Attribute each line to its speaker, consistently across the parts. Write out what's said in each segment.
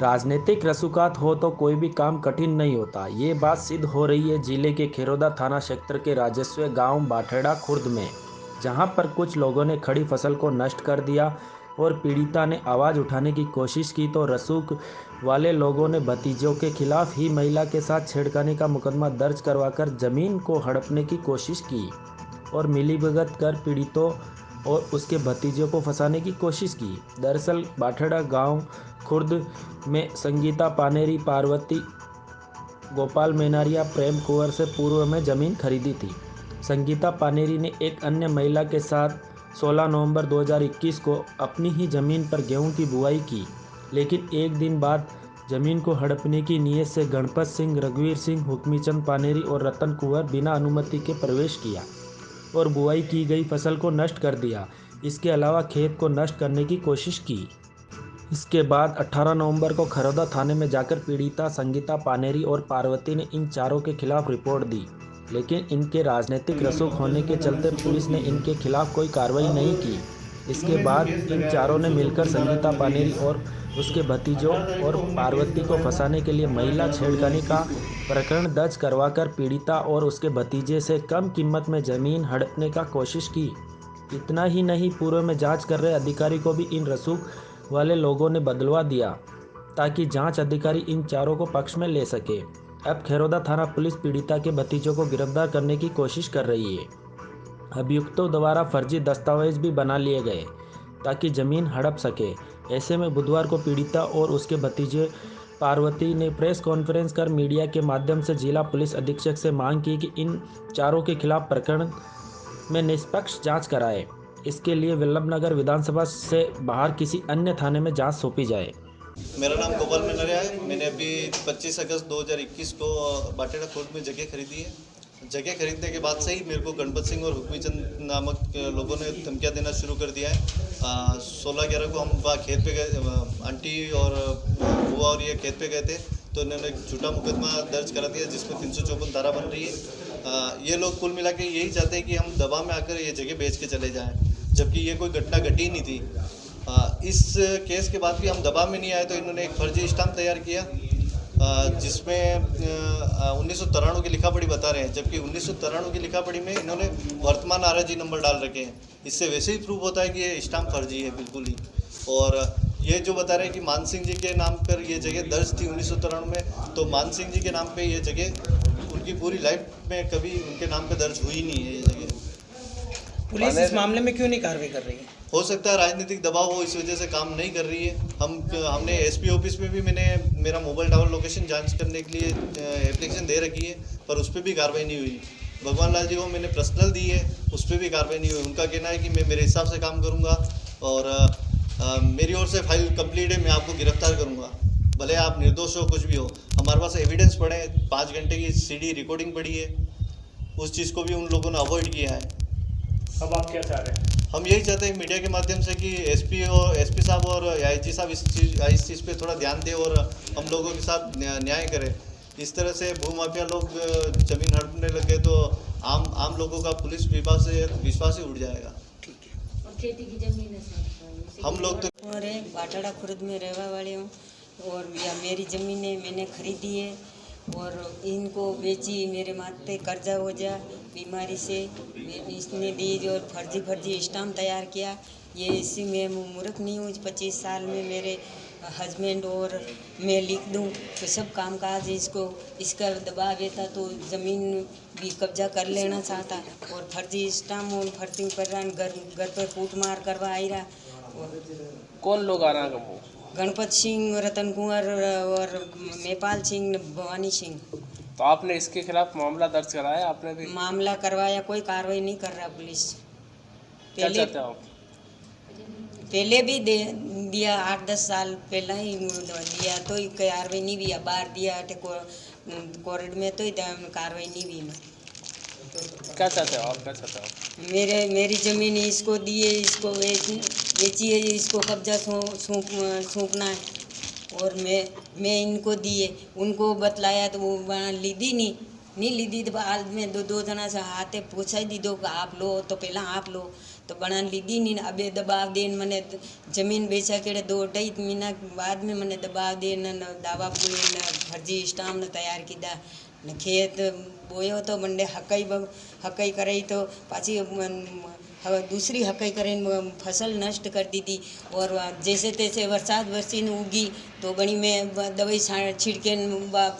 Speaker 1: राजनीतिक रसूखात हो तो कोई भी काम कठिन नहीं होता। ये बात सिद्ध हो रही है जिले के खिरोदा थाना क्षेत्र के राजस्व गांव बाठेड़ा खुर्द में, जहां पर कुछ लोगों ने खड़ी फसल को नष्ट कर दिया और पीड़िता ने आवाज़ उठाने की कोशिश की तो रसूख वाले लोगों ने भतीजों के खिलाफ ही महिला के साथ छेड़खानी का मुकदमा दर्ज करवाकर जमीन को हड़पने की कोशिश की और मिलीभगत कर पीड़ितों और उसके भतीजों को फंसाने की कोशिश की। दरअसल बाठेड़ा गांव खुर्द में संगीता पानेरी पार्वती गोपाल मेनारिया प्रेम कुंवर से पूर्व में जमीन खरीदी थी। संगीता पानेरी ने एक अन्य महिला के साथ 16 नवंबर 2021 को अपनी ही जमीन पर गेहूं की बुआई की, लेकिन एक दिन बाद जमीन को हड़पने की नीयत से गणपत सिंह, रघुवीर सिंह, हुक्मीचंद पानेरी और रतन कुंवर बिना अनुमति के प्रवेश किया और बुआई की गई फसल को नष्ट कर दिया। इसके अलावा खेत को नष्ट करने की कोशिश की। इसके बाद 18 नवंबर को खरोदा थाने में जाकर पीड़िता संगीता पानेरी और पार्वती ने इन चारों के खिलाफ रिपोर्ट दी, लेकिन इनके राजनीतिक रसूख होने के चलते पुलिस ने इनके खिलाफ कोई कार्रवाई नहीं की। इसके बाद इन चारों ने मिलकर संगीता पानेरी और उसके भतीजों और पार्वती को फंसाने के लिए महिला छेड़खानी का प्रकरण दर्ज करवाकर पीड़िता और उसके भतीजे से कम कीमत में जमीन हड़पने का कोशिश की। इतना ही नहीं, पूर्व में जांच कर रहे अधिकारी को भी इन रसूख वाले लोगों ने बदलवा दिया ताकि जांच अधिकारी इन चारों को पक्ष में ले सके। अब खैरोदा थाना पुलिस पीड़िता के भतीजों को गिरफ्तार करने की कोशिश कर रही है। अभियुक्तों द्वारा फर्जी दस्तावेज भी बना लिए गए ताकि जमीन हड़प सके। ऐसे में बुधवार को पीड़िता और उसके भतीजे पार्वती ने प्रेस कॉन्फ्रेंस कर मीडिया के माध्यम से जिला पुलिस अधीक्षक से मांग की कि इन चारों के खिलाफ प्रकरण में निष्पक्ष जांच कराए। इसके लिए वल्लभनगर विधानसभा से बाहर किसी अन्य थाने में जांच सौंपी जाए।
Speaker 2: मेरा नाम गोपाल मेनारिया है। मैंने अभी 25 अगस्त 2021 को बाटेड़ा खुर्द में जगह खरीदी है। जगह खरीदने के बाद से ही मेरे को गणपत सिंह और हुक्मीचंद नामक लोगों ने धमकियाँ देना शुरू कर दिया है। 16/11 को हम वहाँ खेत पे गए, आंटी और बुआ और ये खेत पे गए थे, तो इन्होंने एक झूठा मुकदमा दर्ज करा दिया जिसमें 354 धारा बन रही है। ये लोग कुल मिला के यही चाहते हैं कि हम दबाव में आकर ये जगह बेच के चले जाएँ, जबकि ये कोई घटना घटी नहीं थी। इस केस के बाद भी हम दबाव में नहीं आए तो इन्होंने एक फर्जी स्टाम्प तैयार किया जिसमें 1993 की लिखापढ़ी बता रहे हैं, जबकि 1993 की लिखापढ़ी में इन्होंने वर्तमान आरजी नंबर डाल रखे हैं। इससे वैसे ही प्रूव होता है कि ये स्टाम्प फर्जी है बिल्कुल ही। और ये जो बता रहे हैं कि मान सिंह जी के नाम पर ये जगह दर्ज थी 1993 में, तो मान सिंह जी के नाम पे ये जगह उनकी पूरी लाइफ में कभी उनके नाम पे दर्ज हुई नहीं है ये जगह।
Speaker 3: पुलिस इस मामले में क्यों नहीं कार्रवाई कर रही है?
Speaker 2: हो सकता है राजनीतिक दबाव हो, इस वजह से काम नहीं कर रही है। हमने एसपी ऑफिस में भी मेरा मोबाइल टावर लोकेशन जांच करने के लिए एप्लीकेशन दे रखी है, पर उस पर भी कार्रवाई नहीं हुई। भगवान लाल जी को मैंने पर्सनल दी है, उस पर भी कार्रवाई नहीं हुई। उनका कहना है कि मैं मेरे हिसाब से काम करूँगा और मेरी ओर से फाइल कंप्लीट है, मैं आपको गिरफ्तार करूँगा, भले आप निर्दोष हो कुछ भी हो। हमारे पास एविडेंस पड़े, 5 घंटे की CD रिकॉर्डिंग पड़ी है, उस चीज़ को भी उन लोगों ने अवॉइड किया है।
Speaker 4: अब आप क्या चाह रहे हैं?
Speaker 2: हम यही चाहते हैं मीडिया के माध्यम से कि एसपी साहब और आईजी साहब इस चीज़ पे थोड़ा ध्यान दें और हम लोगों के साथ न्याय करें। इस तरह से भूमाफिया लोग जमीन हड़पने लगे तो आम लोगों का पुलिस विश्वास ही उड़ जाएगा।
Speaker 5: और खेती की जमीन है
Speaker 2: हम लोग तो
Speaker 5: और बाटेड़ा खुर्द में रहने वाले हूँ और मेरी ज़मीनें मैंने खरीदी है और इनको बेची। मेरे माथे कर्जा हो जा बीमारी से इसने दी और फर्जी स्टाम्प तैयार किया। ये इसी में मूर्ख नहीं हूँ। 25 साल में मेरे हस्बैंड और मैं लिख दूँ तो सब काम काज इसका दबाव देता तो ज़मीन भी कब्जा कर लेना चाहता और फर्जी स्टाम्प और फर्जी पर घर पर कूट मार करवा आई रहा।
Speaker 4: कौन लोग आ रहा है? वो
Speaker 5: गणपत सिंह, रतन कुंवर और नेपाल सिंह, भवानी सिंह।
Speaker 4: तो आपने इसके खिलाफ मामला दर्ज कराया? आपने भी
Speaker 5: मामला करवाया, कोई कार्रवाई नहीं कर रहा पुलिस।
Speaker 4: क्या चाहते हो आप?
Speaker 5: पहले भी दिया 8-10 साल पहले ही दिया तो कार्रवाई नहीं हुई। बाहर दिया कोर्ट में तो कार्रवाई नहीं हुई।
Speaker 4: क्या चाहते हो आप? क्या चाहते हो?
Speaker 5: मेरी ज़मीन इसको दिए, इसको बेची है, इसको कब्जा सौंपना है और मैं इनको दिए। उनको बतलाया तो वो लीदी नहीं लीदी तो बाद में दो जना से हाथे पूछा ही दी दो आप लो तो पहला आप लो तो बना ली दी नहीं अबे दबाव देन मैंने जमीन बेचा के 2-2.5 महीना बाद में मैंने दबाव देन दावा पूरी फर्जी स्टाम ने तैयार किया ने खेत बोयो तो मंडे हकई कराई तो पाची दूसरी हकई करें फसल नष्ट कर दी थी और जैसे तैसे बरसात बरसी ने उगी तो गणी में दवाई छिड़के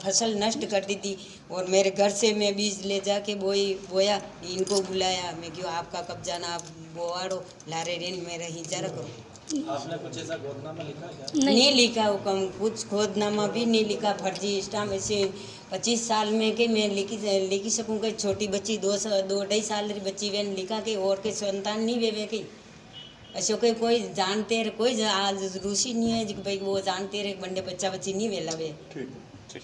Speaker 5: फसल नष्ट कर दी थी और मेरे घर से मैं बीज ले जाके बोया इनको बुलाया मैं क्यों आपका कब्जा ना आप बोवाड़ो लारे रेन मेरा हिजारा करो।
Speaker 1: आपने कुछ ऐसा गोदनामा लिखा क्या?
Speaker 5: नहीं लिखा हुक्म कुछ खोदनामा भी नहीं लिखा फर्जी स्टाम्प ऐसे 25 साल में के मैं लिखी सकूँ कि छोटी बच्ची 2-2.5 साल की बच्ची वे लिखा के और के संतान नहीं वे के ऐसे कोई जानते रहे कोई आज रूसी नहीं है भाई वो जानते रहे बंदे बच्चा बच्ची नहीं वेला वे।
Speaker 4: ठीक है ठीक।